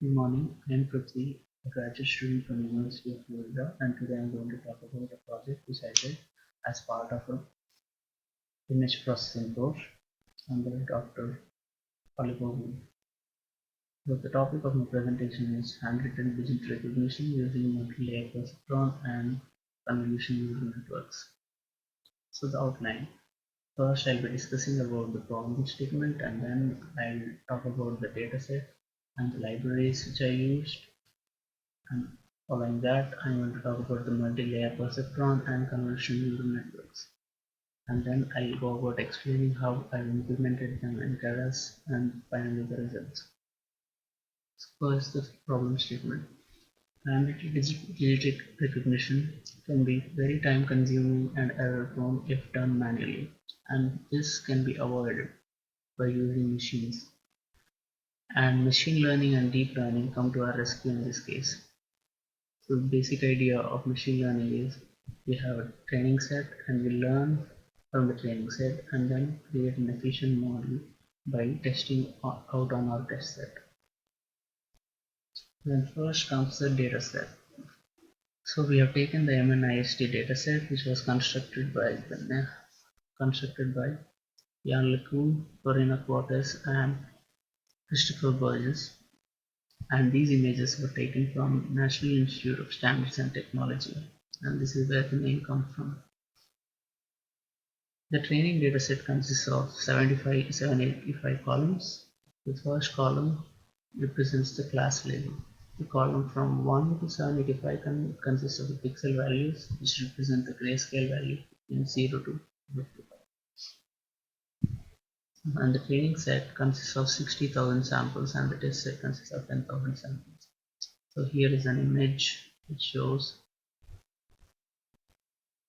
Good morning. I am Prithvi, a graduate student from University of Florida, and today I am going to talk about a project which I did as part of a image processing course under Dr. Oliver. So the topic of my presentation is handwritten digital recognition using multi-layer perceptron and convolution neural networks. So the outline. First, I'll be discussing about the problem statement, and then I'll talk about the dataset and the libraries which I used. And following that, I'm going to talk about the multi-layer perceptron and convolution neural networks. And then I'll go about explaining how I've implemented them in Keras and finally the results. First, the problem statement. Handwritten digital recognition can be very time consuming and error prone if done manually, and this can be avoided by using machines. And machine learning and deep learning come to our rescue in this case. So the basic idea of machine learning is we have a training set and we learn from the training set and then create an efficient model by testing out on our test set. Then first comes the data set. So we have taken the MNIST data set which was constructed by Jan LeCun, Corina Quartes and Christopher Burgess, and these images were taken from National Institute of Standards and Technology, and this is where the name comes from. The training dataset consists of 785 columns. The first column represents the class label. The column from 1 to 785 consists of the pixel values, which represent the grayscale value in 0 to 55. And the training set consists of 60,000 samples, and the test set consists of 10,000 samples. So here is an image which shows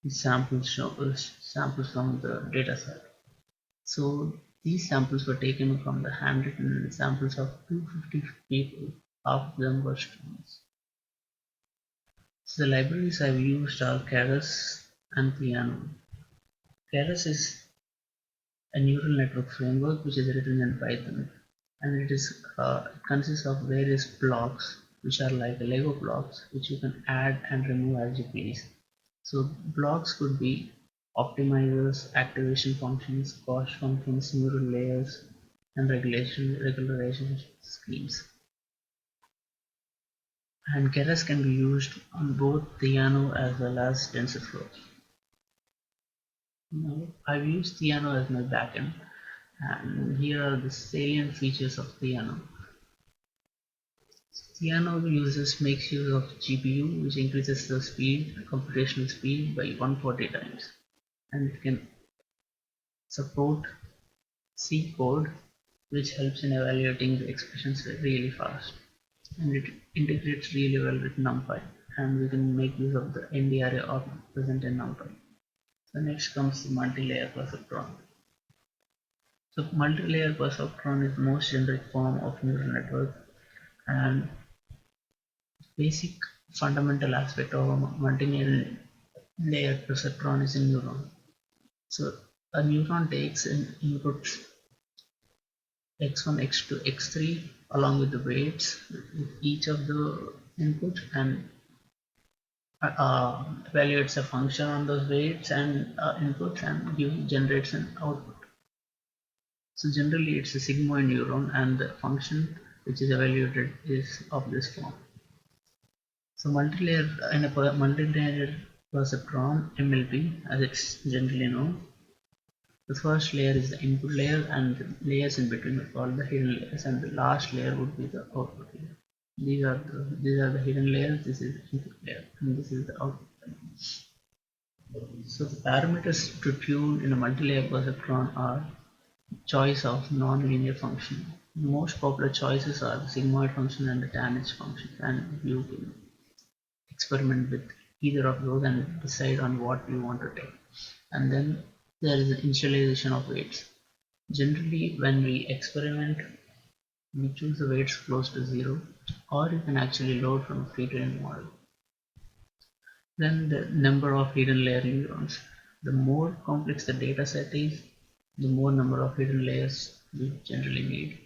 the samples from the data set. So these samples were taken from the handwritten samples of 250 people, half of them were students. So the libraries I've used are Keras and Piano. Keras is a neural network framework which is written in Python, and it consists of various blocks which are like Lego blocks which you can add and remove as you please. So blocks could be optimizers, activation functions, cost functions, neural layers, and regularization schemes. And Keras can be used on both Theano as well as TensorFlow. Now, I've used Theano as my backend, and here are the salient features of Theano. Theano makes use of GPU, which increases the computational speed by 140 times, and it can support C code, which helps in evaluating the expressions really fast, and it integrates really well with NumPy, and we can make use of the ND array present in NumPy. So next comes the multi-layer perceptron. So multi-layer perceptron is the most generic form of neural network, and basic fundamental aspect of a multi-layer perceptron is a neuron. So a neuron takes in inputs x1, x2, x3 along with the weights with each of the input and evaluates a function on those weights and inputs and generates an output. So generally it's a sigmoid neuron and the function which is evaluated is of this form. So multi-layer perceptron MLP as it's generally known. The first layer is the input layer and the layers in between are called the hidden layers, and the last layer would be the output layer. These are the hidden layers, this is the input layer, and this is the output layer. So the parameters to tune in a multi-layer perceptron are choice of non-linear function. The most popular choices are the sigmoid function and the tanh function, and you can experiment with either of those and decide on what you want to take. And then there is the initialization of weights. Generally, when we experiment, we choose the weights close to 0, or you can actually load from a pre-trained model. Then the number of hidden layer neurons. The more complex the data set is, the more number of hidden layers we generally need.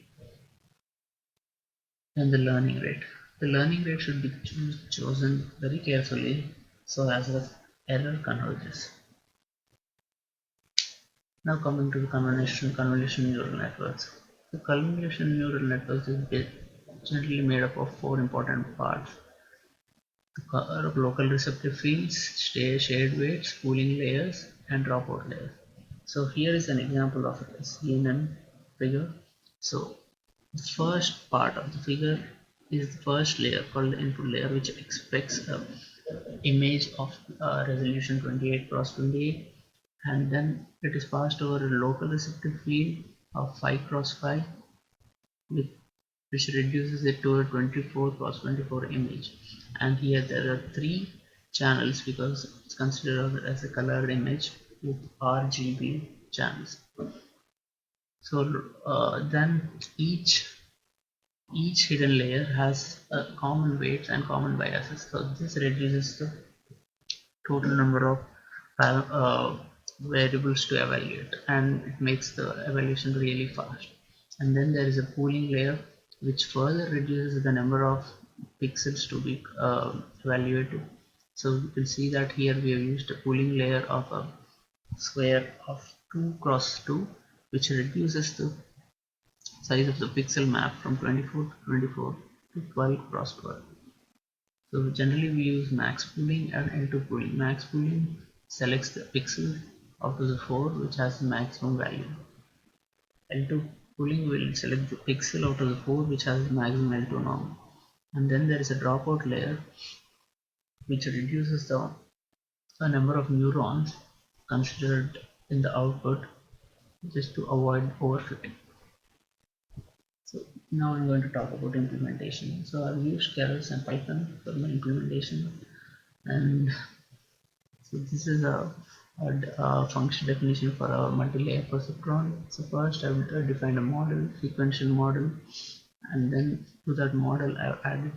And the learning rate. The learning rate should be chosen very carefully so as the error converges. Now coming to the convolution neural networks. The convolution neural networks is generally made up of four important parts: local receptive fields, shared weights, pooling layers, and dropout layers. So here is an example of a CNN figure. So the first part of the figure is the first layer called the input layer, which expects a image of resolution 28 cross 28, and then it is passed over a local receptive field of 5 cross 5, which reduces it to a 24 cross 24 image. And here there are three channels because it's considered as a colored image with RGB channels. So then each hidden layer has common weights and common biases. So this reduces the total number of variables to evaluate, and it makes the evaluation really fast. And then there is a pooling layer which further reduces the number of pixels to be evaluated. So you can see that here we have used a pooling layer of a square of 2 cross 2, which reduces the size of the pixel map from 24 to 24 to 12 cross 12. So generally we use max pooling and L2 pooling. Max pooling selects the pixel out of the 4 which has the maximum value. L2 pooling will select the pixel out of the 4 which has the maximum L2 norm. And then there is a dropout layer which reduces the number of neurons considered in the output just to avoid overfitting. So now I'm going to talk about implementation. So I've used Keras and Python for my implementation, and so this is a function definition for a multi-layer perceptron. So first I've defined a model, sequential model, and then to that model I've added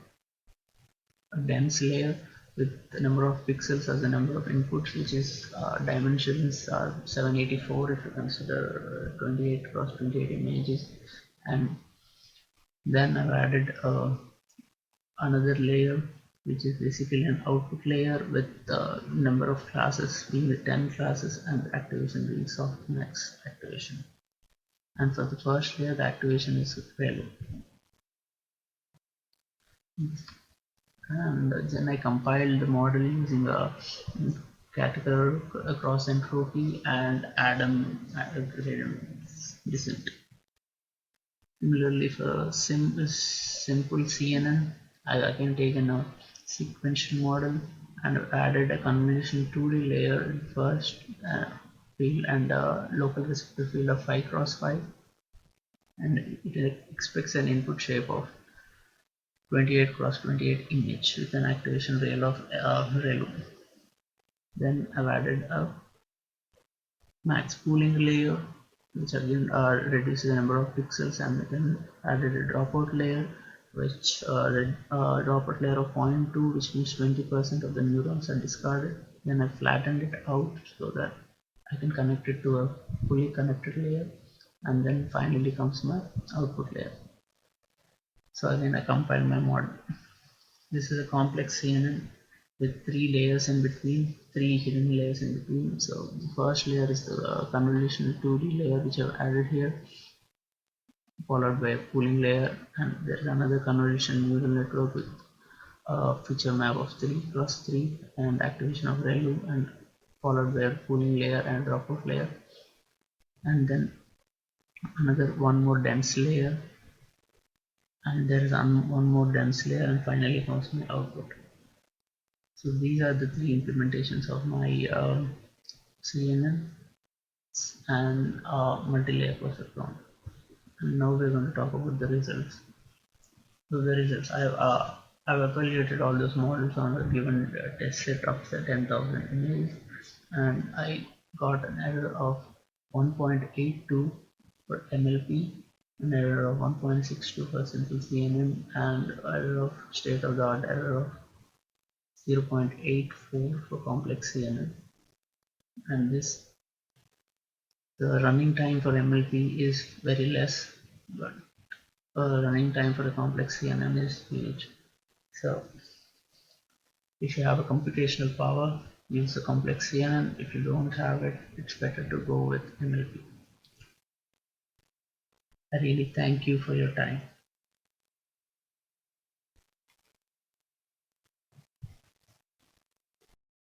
a dense layer with the number of pixels as the number of inputs, which is dimensions are 784 if you consider 28 cross 28 images. And then I've added another layer which is basically an output layer with the number of classes being the 10 classes and the activation being softmax activation. And for the first layer the activation is ReLU. And then I compiled the model using a category cross entropy and Adam gradient descent. Similarly, for a simple CNN, I again taken a sequential model and added a convolution 2D layer in first field and a local receptor field of 5 cross 5, and it expects an input shape of 28 cross 28 image with an activation rail of ReLU. Then I've added a max pooling layer which again reduces the number of pixels, and then added a dropout layer which dropout layer of 0.2, which means 20% of the neurons are discarded. Then I flattened it out so that I can connect it to a fully connected layer, and then finally comes my output layer. So again I compile my model. This is a complex CNN with three layers in between, three hidden layers in between. So the first layer is the convolutional 2D layer which I've added here, followed by a pooling layer, and there is another convolution neural network with a feature map of 3 plus 3 and activation of ReLU, and followed by a pooling layer and dropout layer, and then another one more dense layer, and there is one more dense layer, and finally comes my output. So these are the three implementations of my CNN and multi-layer perceptron. And now we're going to talk about the results. So the results, I've evaluated all those models on a given test set of 10,000 images, and I got an error of 1.82 for MLP, an error of 1.62 for simple CNN, and error of state-of-the-art error of 0.84 for complex CNN. And the running time for MLP is very less, but running time for a complex CNN is huge. So if you have a computational power, use a complex CNN. If you don't have it, it's better to go with MLP. I really thank you for your time.